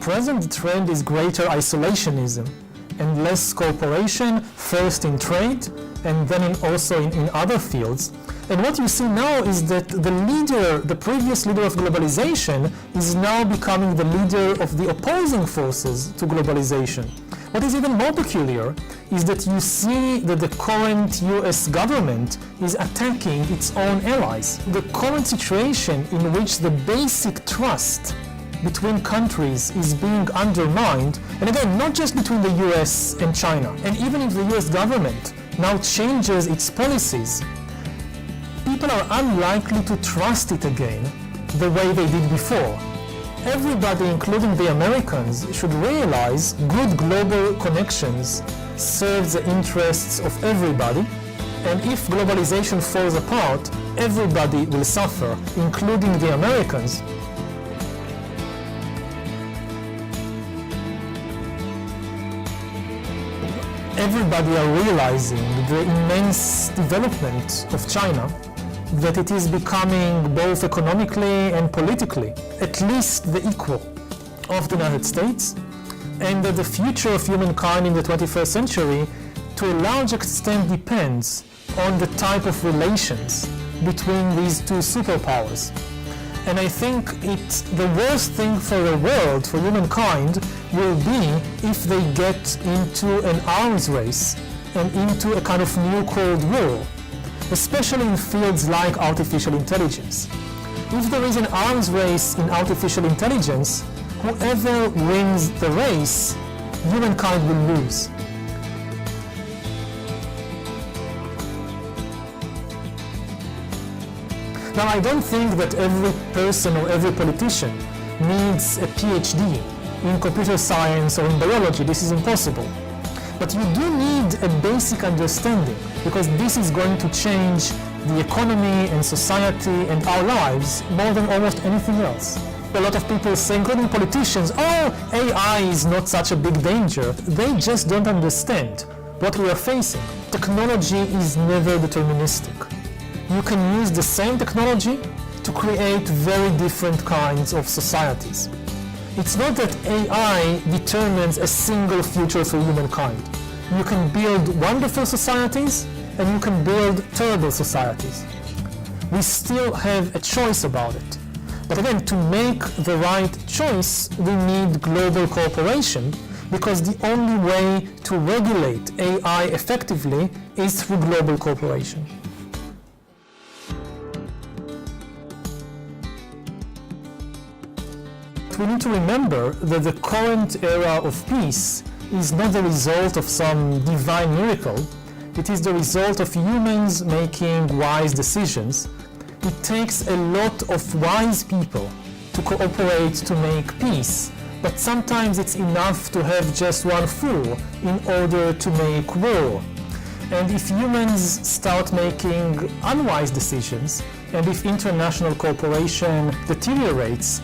present, the trend is greater isolationism and less cooperation, first in trade and then also in other fields. And what you see now is that the previous leader of globalization is now becoming the leader of the opposing forces to globalization. What is even more peculiar is that you see that the current US government is attacking its own allies. The current situation in which the basic trust between countries is being undermined, and again, not just between the US and China, and even if the US government now changes its policies, people are unlikely to trust it again the way they did before. Everybody, including the Americans, should realize good global connections serve the interests of everybody, and if globalization falls apart, everybody will suffer, including the Americans. Everybody are realizing the immense development of China, that it is becoming both economically and politically at least the equal of the United States, and that the future of humankind in the 21st century to a large extent depends on the type of relations between these two superpowers. And I think the worst thing for the world, for humankind, will be if they get into an arms race and into a kind of new Cold War, especially in fields like artificial intelligence. If there is an arms race in artificial intelligence, whoever wins the race, humankind will lose. Now, I don't think that every person or every politician needs a PhD in computer science or in biology. This is impossible. But you do need a basic understanding, because this is going to change the economy and society and our lives more than almost anything else. A lot of people say, including politicians, oh, AI is not such a big danger. They just don't understand what we are facing. Technology is never deterministic. You can use the same technology to create very different kinds of societies. It's not that AI determines a single future for humankind. You can build wonderful societies and you can build terrible societies. We still have a choice about it. But again, to make the right choice, we need global cooperation, because the only way to regulate AI effectively is through global cooperation. We need to remember that the current era of peace is not the result of some divine miracle. It is the result of humans making wise decisions. It takes a lot of wise people to cooperate to make peace, but sometimes it's enough to have just one fool in order to make war. And if humans start making unwise decisions, and if international cooperation deteriorates,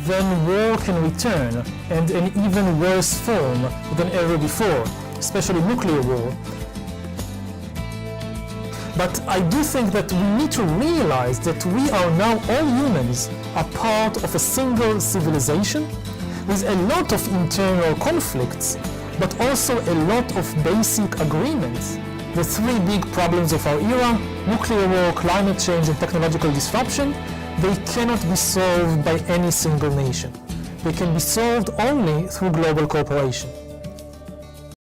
then war can return, and in even worse form than ever before, especially nuclear war. But I do think that we need to realize that we are now, all humans, are part of a single civilization with a lot of internal conflicts, but also a lot of basic agreements. The three big problems of our era, nuclear war, climate change, and technological disruption, they cannot be solved by any single nation. They can be solved only through global cooperation.